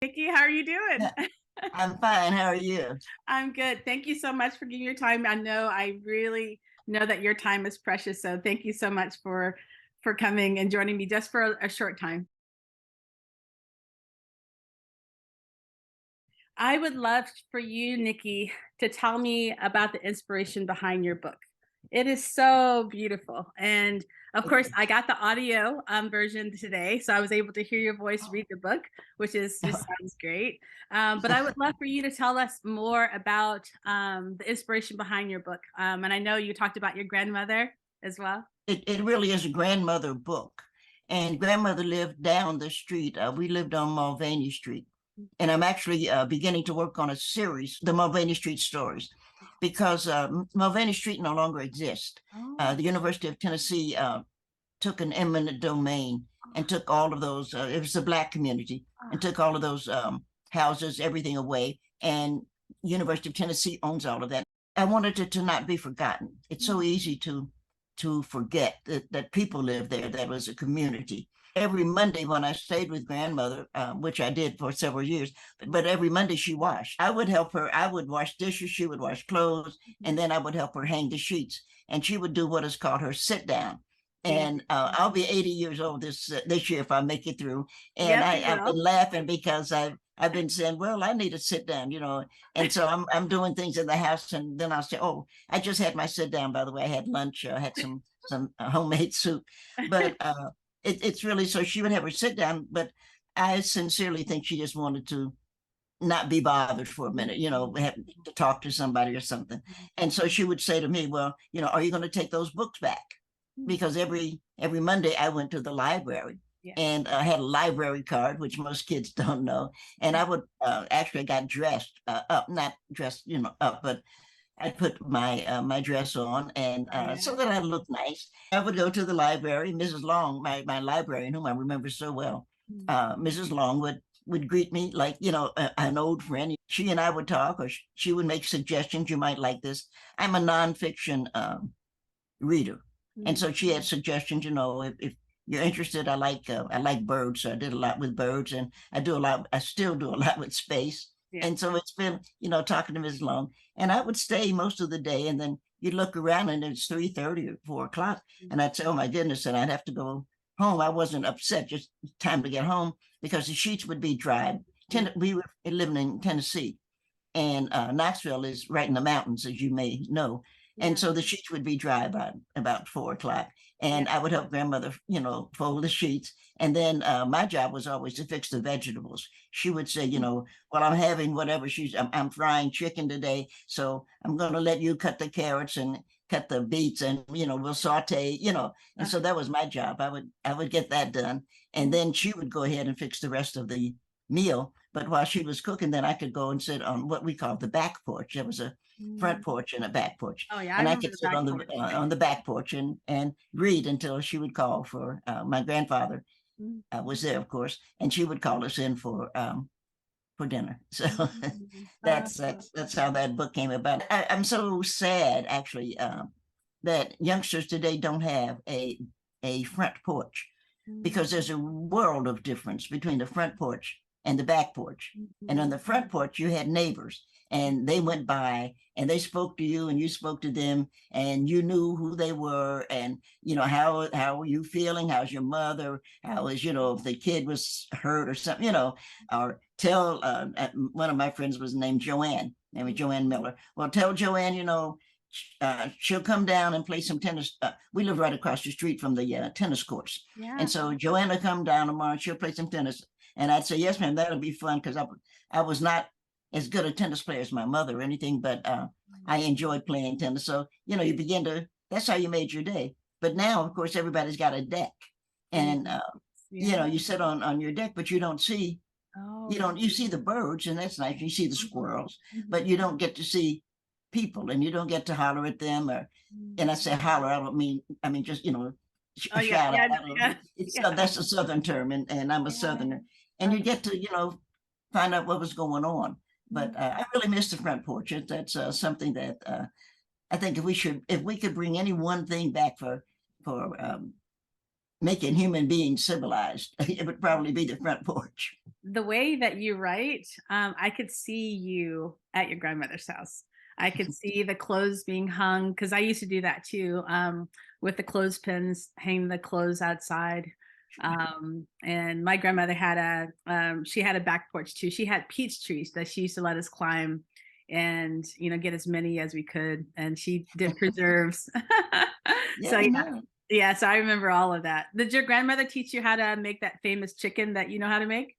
Nikki, how are you doing? I'm fine. How are you? I'm good. Thank you so much for giving your time. I really know that your time is precious. So thank you so much for coming and joining me just for a short time. I would love for you, Nikki, to tell me about the inspiration behind your book. It is so beautiful. And of course, I got the audio version today, so I was able to hear your voice read the book, which is just sounds great. But I would love for you to tell us more about the inspiration behind your book. And I know you talked about your grandmother as well. It really is a grandmother book. And grandmother lived down the street. We lived on Mulvaney Street. And I'm actually beginning to work on a series, the Mulvaney Street stories, because Mulvaney Street no longer exists. Oh, The University of Tennessee took an eminent domain and took all of those, it was the Black community, and took all of those houses, everything away. And University of Tennessee owns all of that. I wanted it to not be forgotten. It's so easy to forget that people live there. That was a community. Every Monday when I stayed with grandmother, which I did for several years, but every Monday she washed. I would help her. I would wash dishes. She would wash clothes. And then I would help her hang the sheets. And she would do what is called her sit down. And I'll be 80 years old this year if I make it through. And yes, you I've been will. laughing because I've been saying, well, I need to sit down, and so I'm doing things in the house, and then I'll say, oh, I just had my sit down. By the way, I had lunch. I had some homemade soup, but it's really so she would have her sit down. But I sincerely think she just wanted to not be bothered for a minute, have to talk to somebody or something. And so she would say to me, well, are you going to take those books back? Because every Monday I went to the library. Yeah. And I had a library card, which most kids don't know. And I would actually I got dressed up, not dressed, up, but I put my dress on, and so that I looked nice. I would go to the library. Mrs. Long, my librarian, whom I remember so well, Mrs. Long would greet me like an old friend. She and I would talk, or she would make suggestions. You might like this. I'm a nonfiction reader, and so she had suggestions. If you're interested, I like birds, so I did a lot with birds, and I still do a lot with space. Yeah. And so it's been, talking to Ms. Long, and I would stay most of the day, and then you'd look around and it's 3:30 or 4 o'clock, and I'd say, oh my goodness, and I'd have to go home. I wasn't upset, just time to get home because the sheets would be dried. We were living in Tennessee, and Knoxville is right in the mountains, as you may know. And so the sheets would be dry by about 4 o'clock. And I would help grandmother, fold the sheets. And then my job was always to fix the vegetables. She would say, well, I'm having whatever I'm frying chicken today. So I'm going to let you cut the carrots and cut the beets, and, we'll saute, and so that was my job. I would get that done. And then she would go ahead and fix the rest of the meal. But while she was cooking, then I could go and sit on what we call the back porch. There was a front porch and a back porch. Oh yeah, I And I remember could the sit back on porch. the back porch and read until she would call for my grandfather was there, of course, and she would call us in for dinner. So that's how that book came about. I'm so sad, actually, that youngsters today don't have a front porch, because there's a world of difference between the front porch and the back porch. And on the front porch, you had neighbors, and they went by and they spoke to you and you spoke to them, and you knew who they were, and how are you feeling, how's your mother, how is if the kid was hurt or something, or tell one of my friends was named Joanne, Joanne Miller. Well, tell Joanne, she'll come down and play some tennis. We live right across the street from the tennis courts. And so Joanna come down tomorrow and she'll play some tennis. And I'd say, yes, ma'am, that'll be fun, because I was not as good a tennis player as my mother or anything, but I enjoyed playing tennis. So, that's how you made your day. But now, of course, everybody's got a deck, and, you sit on your deck, but you don't see, you see the birds, and that's nice. You see the squirrels, but you don't get to see people, and you don't get to holler at them, and I say holler, I mean just, shout out. That's a Southern term, and I'm a Southerner, and you get to, find out what was going on. But I really miss the front porch. That's something that I think if we could bring any one thing back for making human beings civilized, it would probably be the front porch. The way that you write, I could see you at your grandmother's house. I could see the clothes being hung because I used to do that too, with the clothespins, hang the clothes outside. And my grandmother had she had a back porch too. She had peach trees that she used to let us climb and, get as many as we could. And she did preserves. So Yeah, no. yeah, so I remember all of that. Did your grandmother teach you how to make that famous chicken that you know how to make?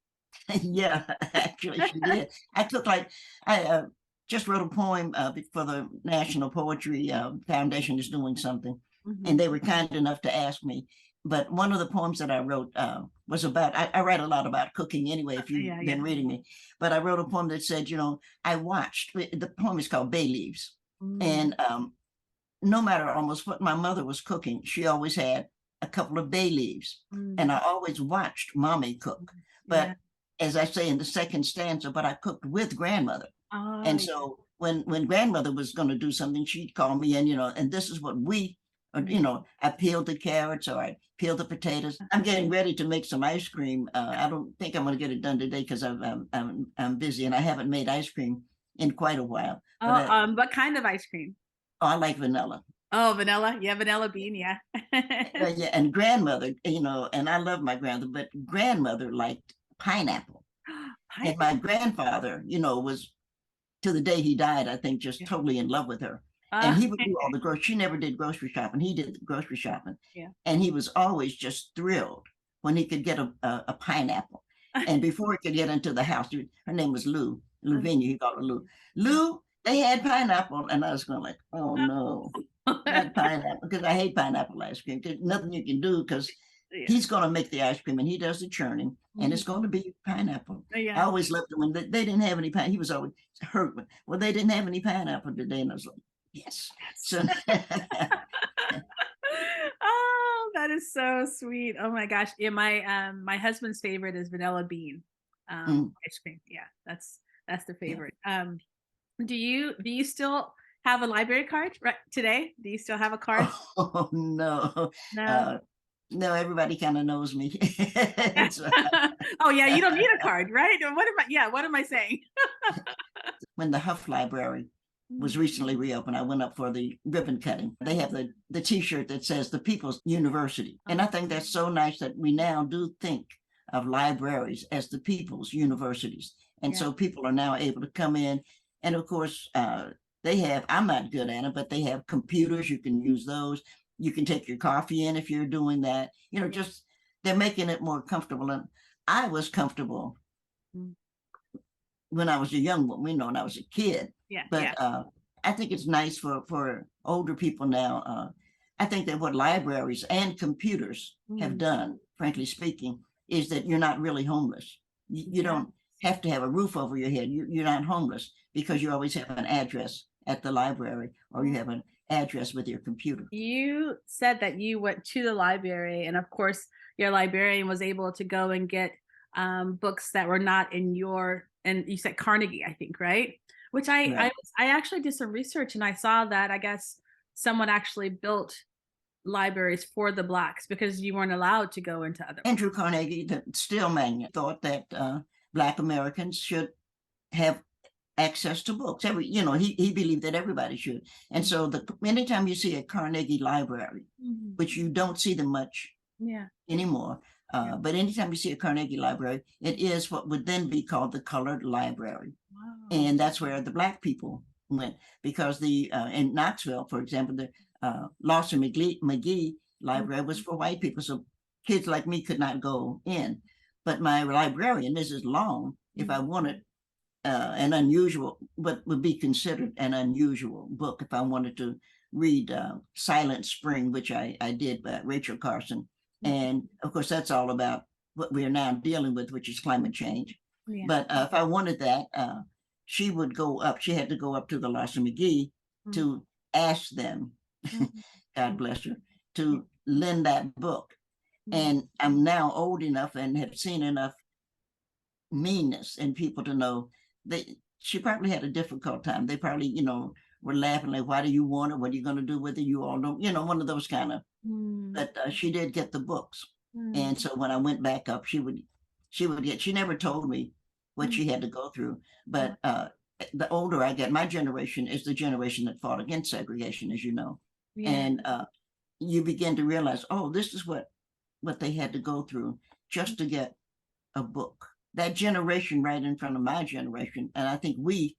Yeah, actually she did. I took like I just wrote a poem for the National Poetry Foundation is doing something, and they were kind enough to ask me. But one of the poems that I wrote was about, I write a lot about cooking anyway, if you've been reading me, but I wrote a poem that said, I watched, the poem is called Bay Leaves. And no matter almost what my mother was cooking, she always had a couple of bay leaves. And I always watched mommy cook. But as I say in the second stanza, but I cooked with grandmother. And so when grandmother was going to do something, she'd call me and, and this is what I peeled the carrots or I peeled the potatoes. I'm getting ready to make some ice cream. I don't think I'm going to get it done today because I'm busy and I haven't made ice cream in quite a while. What kind of ice cream? Oh, I like vanilla. Oh, vanilla. Yeah, vanilla bean. Yeah. Yeah, and grandmother, and I love my grandmother, but grandmother liked pineapple. And my grandfather, was to the day he died, I think, just totally in love with her. And he would do all the grocery. She never did grocery shopping. He did the grocery shopping. Yeah. And he was always just thrilled when he could get a pineapple. And before he could get into the house, her name was Lou Vinia. He called her Lou. Lou, they had pineapple. And I was going like, oh no, not pineapple. Because I hate pineapple ice cream. There's nothing you can do because he's going to make the ice cream and he does the churning and it's going to be pineapple. I always loved it when they didn't have any pineapple. He was always hurt. Well, they didn't have any pineapple today. And I was like, yes. So oh, that is so sweet. Oh my gosh. Yeah, my husband's favorite is vanilla bean ice cream. Yeah, that's the favorite. Do you still have a library card right today? Do you still have a card? Oh no. No, everybody kind of knows me. Oh yeah, you don't need a card, right? What am I saying? When the Huff Library was recently reopened, I went up for the ribbon cutting. They have the t-shirt that says the People's University. And I think that's so nice that we now do think of libraries as the people's universities. And so people are now able to come in. And of course, they have, I'm not good at it, but they have computers. You can use those. You can take your coffee in if you're doing that. Just they're making it more comfortable. And I was comfortable when I was a young woman, when I was a kid. But I think it's nice for older people now. I think that what libraries and computers have done, frankly speaking, is that you're not really homeless. You don't have to have a roof over your head. You're not homeless because you always have an address at the library or you have an address with your computer. You said that you went to the library and of course your librarian was able to go and get books that were not in and you said Carnegie, I think, right? Which I actually did some research and I saw that I guess someone actually built libraries for the Blacks because you weren't allowed to go into other. Andrew Carnegie, the steel magnate, thought that Black Americans should have access to books. He believed that everybody should. And so anytime you see a Carnegie library, which you don't see them much anymore, but anytime you see a Carnegie library, it is what would then be called the colored library. Wow. And that's where the Black people went because in Knoxville, for example, the Lawson McGee library was for white people. So kids like me could not go in. But my librarian, Mrs. Long, if I wanted an unusual, what would be considered an unusual book, if I wanted to read Silent Spring, which I did by Rachel Carson. And of course, that's all about what we're now dealing with, which is climate change. But if I wanted that, she would go up. She had to go up to the Lawson McGee to ask them, God bless her, to lend that book. And I'm now old enough and have seen enough meanness in people to know that she probably had a difficult time. They probably, were laughing like, why do you want it? What are you going to do with it? You all don't, one of those kind of, but she did get the books. And so when I went back up, she never told me what she had to go through. But the older I get, my generation is the generation that fought against segregation, as you know. Yeah. And you begin to realize, oh, this is what they had to go through just to get a book. That generation right in front of my generation, and I think we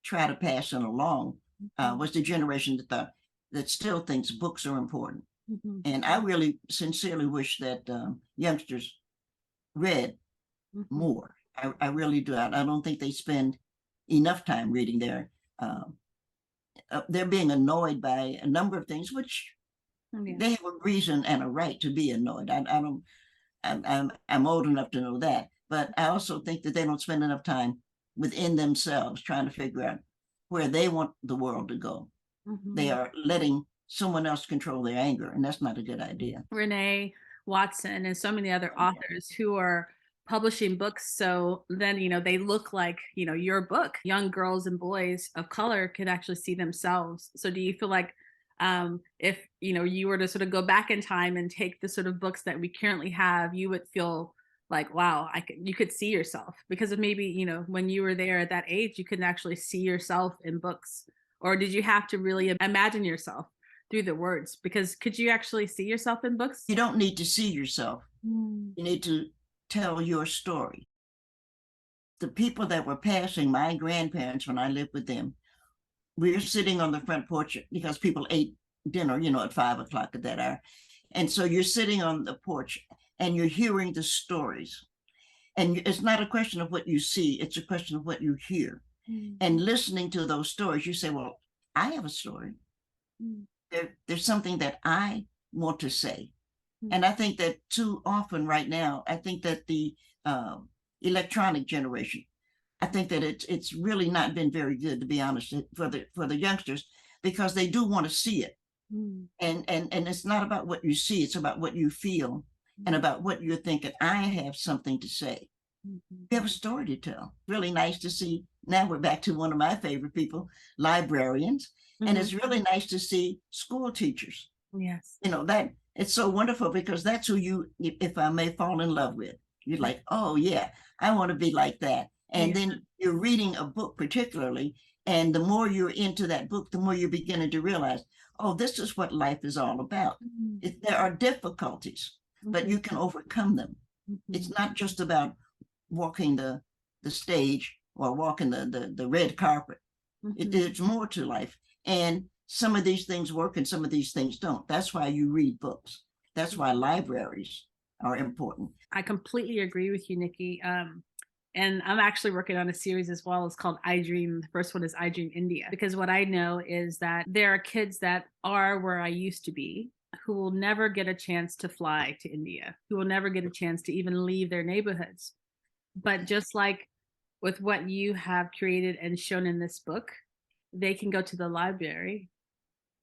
try to pass it along, was the generation that still thinks books are important. And I really sincerely wish that youngsters read more. I really do. I don't think they spend enough time reading. They're being annoyed by a number of things, which they have a reason and a right to be annoyed. I don't. I'm old enough to know that, but I also think that they don't spend enough time within themselves trying to figure out where they want the world to go. They are letting someone else control their anger, and that's not a good idea. Renee Watson and so many other authors who are publishing books, so then they look like your book. Young girls and boys of color can actually see themselves. So do you feel like if you were to sort of go back in time and take the sort of books that we currently have, you would feel like, wow, you could see yourself, because of maybe when you were there at that age, you couldn't actually see yourself in books? Or did you have to really imagine yourself through the words? Because could you actually see yourself in books? You don't need to see yourself. You need to tell your story. The people that were passing, my grandparents, when I lived with them, we were sitting on the front porch because people ate dinner, at 5 o'clock at that hour. And so you're sitting on the porch and you're hearing the stories. And it's not a question of what you see, it's a question of what you hear. And listening to those stories, you say, well, I have a story. There's something that I want to say. And I think that too often right now, I think that the electronic generation, I think that it's really not been very good, to be honest, for the youngsters, because they do want to see it. And it's not about what you see, it's about what you feel and about what you're thinking. I have something to say. You have a story to tell. Really nice to see. Now we're back to one of my favorite people, librarians. And it's really nice to see school teachers. Yes. That it's so wonderful, because that's who you, if I may, fall in love with. You're like, oh yeah, I want to be like that. And then you're reading a book particularly, and the more you're into that book, the more you're beginning to realize, oh, this is what life is all about. There are difficulties, but you can overcome them. It's not just about walking the stage or walking the red carpet. There's more to life. And some of these things work and some of these things don't. That's why you read books. That's why libraries are important. I completely agree with you, Nikki. And I'm actually working on a series as well. It's called I Dream. The first one is I Dream India, because what I know is that there are kids that are where I used to be, who will never get a chance to fly to India, who will never get a chance to even leave their neighborhoods. But just like with what you have created and shown in this book, they can go to the library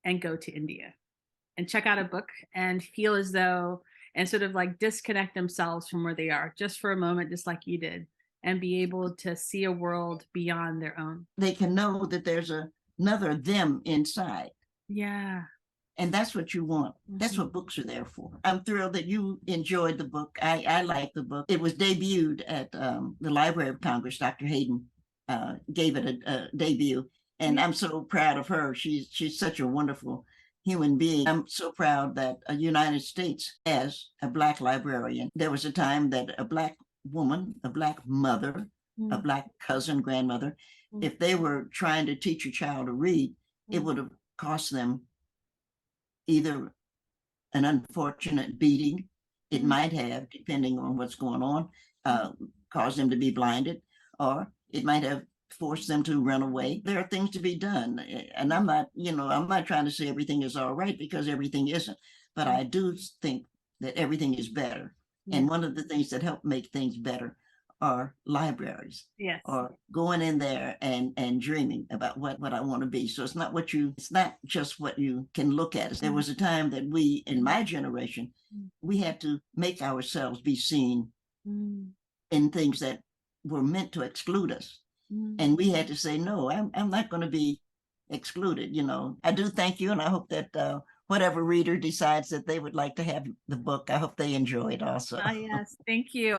and go to India and check out a book and feel as though, and sort of like disconnect themselves from where they are just for a moment, just like you did, and be able to see a world beyond their own. They can know that there's another them inside. Yeah. And that's what you want. That's what books are there for. I'm thrilled that you enjoyed the book. I like the book. It was debuted at the Library of Congress. Dr. Hayden gave it a debut. And I'm so proud of her. She's such a wonderful human being. I'm so proud that the United States has a Black librarian. There was a time that a Black woman, a Black mother, a Black cousin, grandmother, if they were trying to teach a child to read, it would have cost them either an unfortunate beating, it might have, depending on what's going on, caused them to be blinded, or it might have forced them to run away. There are things to be done. And I'm not trying to say everything is all right, because everything isn't. But I do think that everything is better. And one of the things that help make things better are libraries. Yes. Or going in there and dreaming about what I want to be. So it's not just what you can look at. There was a time that we, in my generation, we had to make ourselves be seen in things that were meant to exclude us. And we had to say, no, I'm not going to be excluded. I do thank you. And I hope that whatever reader decides that they would like to have the book, I hope they enjoy it also. Yes, thank you.